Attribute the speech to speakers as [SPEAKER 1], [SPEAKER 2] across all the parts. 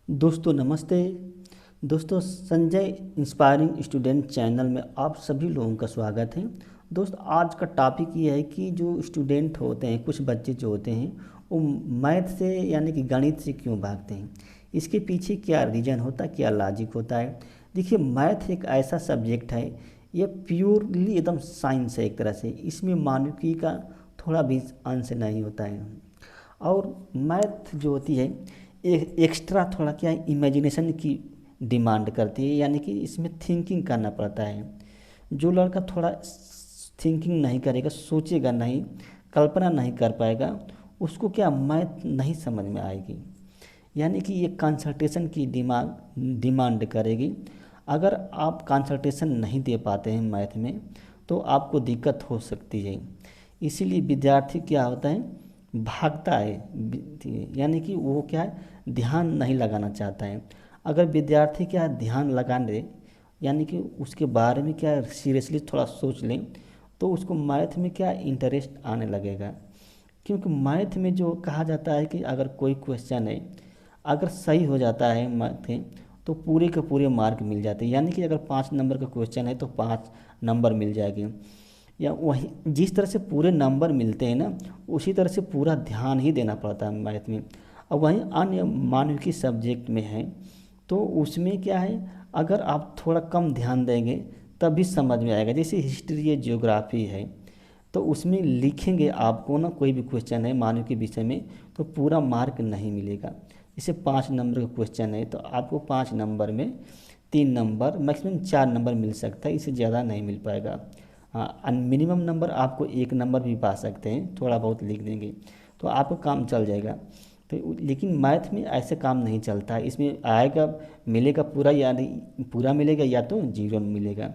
[SPEAKER 1] दोस्तों नमस्ते। दोस्तों संजय इंस्पायरिंग स्टूडेंट चैनल में आप सभी लोगों का स्वागत है। दोस्त आज का टॉपिक ये है कि जो स्टूडेंट होते हैं, कुछ बच्चे जो होते हैं, वो मैथ से यानी कि गणित से क्यों भागते हैं, इसके पीछे क्या रीज़न होता है, क्या लॉजिक होता है। देखिए, मैथ एक ऐसा सब्जेक्ट है, ये प्योरली एकदम साइंस है एक तरह से। इसमें मानविकी का थोड़ा भी अंश नहीं होता है। और मैथ जो होती है एक्स्ट्रा थोड़ा क्या है, इमेजिनेशन की डिमांड करती है, यानी कि इसमें थिंकिंग करना पड़ता है। जो लड़का थोड़ा थिंकिंग नहीं करेगा, सोचेगा नहीं, कल्पना नहीं कर पाएगा, उसको क्या मैथ नहीं समझ में आएगी। यानी कि ये कंसल्टेशन की डिमांड करेगी। अगर आप कंसल्टेशन नहीं दे पाते हैं मैथ में तो आपको दिक्कत हो सकती है। इसीलिए विद्यार्थी क्या होता है, भागता है, यानी कि वो क्या है, ध्यान नहीं लगाना चाहता है। अगर विद्यार्थी क्या है, ध्यान लगा दे, यानी कि उसके बारे में क्या सीरियसली थोड़ा सोच लें, तो उसको मैथ में क्या इंटरेस्ट आने लगेगा। क्योंकि मैथ में जो कहा जाता है कि अगर कोई क्वेश्चन है, अगर सही हो जाता है मैथ में, तो पूरे के पूरे मार्क मिल जाते हैं। यानी कि अगर 5 नंबर का क्वेश्चन है तो 5 नंबर मिल जाएंगे। या वही जिस तरह से पूरे नंबर मिलते हैं ना, उसी तरह से पूरा ध्यान ही देना पड़ता है मैथ में। और वहीं अन्य मानविकी सब्जेक्ट में है तो उसमें क्या है, अगर आप थोड़ा कम ध्यान देंगे तब भी समझ में आएगा। जैसे हिस्ट्री है, ज्योग्राफी है, तो उसमें लिखेंगे आपको ना, कोई भी क्वेश्चन है मानव के विषय में, तो पूरा मार्क नहीं मिलेगा। जैसे 5 नंबर का क्वेश्चन है तो आपको 5 नंबर में 3 नंबर, मैक्सिमम 4 नंबर मिल सकता है, इससे ज़्यादा नहीं मिल पाएगा। हाँ, मिनिमम नंबर आपको 1 नंबर भी पा सकते हैं, थोड़ा बहुत लिख देंगे तो आपका काम चल जाएगा। तो लेकिन मैथ में ऐसे काम नहीं चलता है, इसमें आएगा, मिलेगा पूरा या नहीं पूरा मिलेगा, या तो जीरो मिलेगा।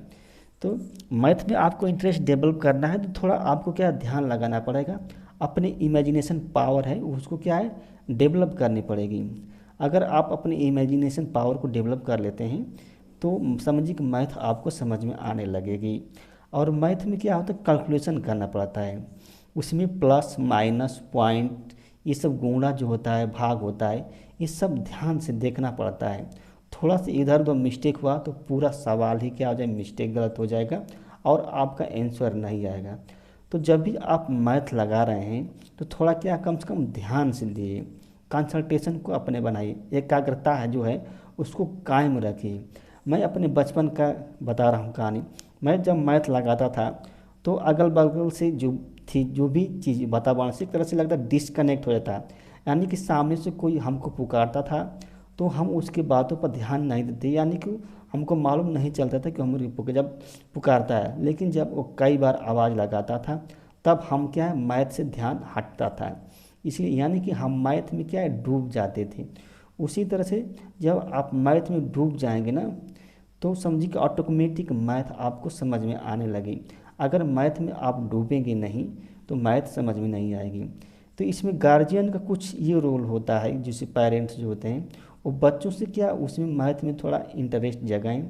[SPEAKER 1] तो मैथ में आपको इंटरेस्ट डेवलप करना है तो थोड़ा आपको क्या ध्यान लगाना पड़ेगा, अपनी इमेजिनेशन पावर है उसको क्या है, डेवलप करनी पड़ेगी। अगर आप अपनी इमेजिनेशन पावर को डेवलप कर लेते हैं तो समझिए कि मैथ आपको समझ में आने लगेगी। और मैथ में क्या होता है, कैलकुलेशन करना पड़ता है। उसमें प्लस माइनस पॉइंट, ये सब गुणा जो होता है, भाग होता है, ये सब ध्यान से देखना पड़ता है। थोड़ा सा इधर उधर मिस्टेक हुआ तो पूरा सवाल ही क्या हो जाए, मिस्टेक गलत हो जाएगा और आपका आंसर नहीं आएगा। तो जब भी आप मैथ लगा रहे हैं तो थोड़ा क्या, कम से कम ध्यान से दिए, कंसंट्रेशन को अपने बनाइए, एकाग्रता है जो है उसको कायम रखिए। मैं अपने बचपन का बता रहा हूँ कहानी। मैं जब मैथ लगाता था तो अगल बगल से जो भी चीज़ वातावरण से एक तरह से लगता डिस्कनेक्ट हो जाता, यानी कि सामने से कोई हमको पुकारता था तो हम उसकी बातों पर ध्यान नहीं देते, यानी कि हमको मालूम नहीं चलता था कि हम जब पुकारता है। लेकिन जब वो कई बार आवाज़ लगाता था तब हम क्या है, मैथ से ध्यान हटता था। इसलिए यानी कि हम मैथ में क्या है, डूब जाते थे। उसी तरह से जब आप मैथ में डूब जाएंगे ना, तो समझिए कि ऑटोमेटिक मैथ आपको समझ में आने लगी। अगर मैथ में आप डूबेंगे नहीं तो मैथ समझ में नहीं आएगी। तो इसमें गार्जियन का कुछ ये रोल होता है, जैसे पेरेंट्स जो होते हैं वो बच्चों से क्या उसमें मैथ में थोड़ा इंटरेस्ट जगाएं।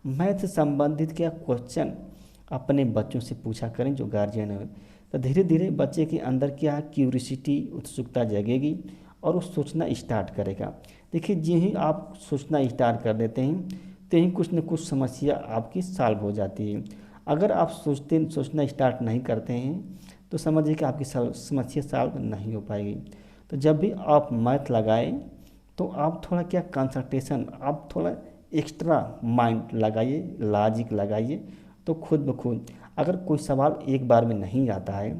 [SPEAKER 1] मैथ से संबंधित क्या क्वेश्चन अपने बच्चों से पूछा करें जो गार्जियन है। तो धीरे धीरे बच्चे के अंदर क्या क्यूरियोसिटी, उत्सुकता जगेगी और वो सोचना स्टार्ट करेगा। देखिए, जो ही आप सोचना स्टार्ट कर देते हैं तो ही कुछ न कुछ समस्या आपकी सॉल्व हो जाती है। अगर आप सोचना स्टार्ट नहीं करते हैं तो समझिए कि आपकी समस्या सॉल्व नहीं हो पाएगी। तो जब भी आप मैथ लगाएं तो आप थोड़ा क्या कंसंट्रेशन, आप थोड़ा एक्स्ट्रा माइंड लगाइए, लॉजिक लगाइए, तो खुद ब खुद अगर कोई सवाल एक बार में नहीं आता है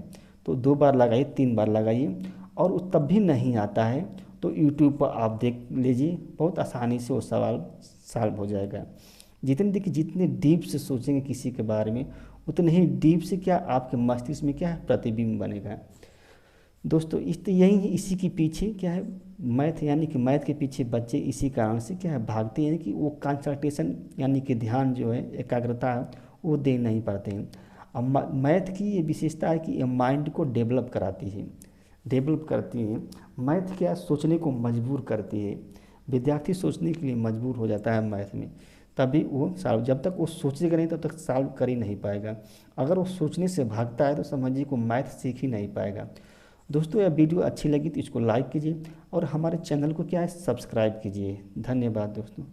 [SPEAKER 1] तो 2 बार लगाइए, 3 बार लगाइए, और तब भी नहीं आता है तो यूट्यूब पर आप देख लीजिए, बहुत आसानी से वो सवाल सॉल्व हो जाएगा। देखिए, जितने डीप से सोचेंगे किसी के बारे में उतने ही डीप से क्या आपके मस्तिष्क में क्या है, प्रतिबिंब बनेगा। दोस्तों यही इसी के पीछे क्या है, मैथ, यानी कि मैथ के पीछे बच्चे इसी कारण से क्या है भागते हैं कि वो कंसंट्रेशन यानी कि ध्यान जो है, एकाग्रता है, वो दे नहीं पाते हैं। अब मैथ की ये विशेषता है कि ये माइंड को डेवलप कराती है, डेवलप करती है। मैथ क्या सोचने को मजबूर करती है। विद्यार्थी सोचने के लिए मजबूर हो जाता है मैथ में, तभी वो सॉल्व, जब तक वो सोचेगा नहीं तब तक सॉल्व कर ही नहीं पाएगा। अगर वो सोचने से भागता है तो समझिए को मैथ सीख ही नहीं पाएगा। दोस्तों यह वीडियो अच्छी लगी तो इसको लाइक कीजिए और हमारे चैनल को क्या है सब्सक्राइब कीजिए। धन्यवाद दोस्तों।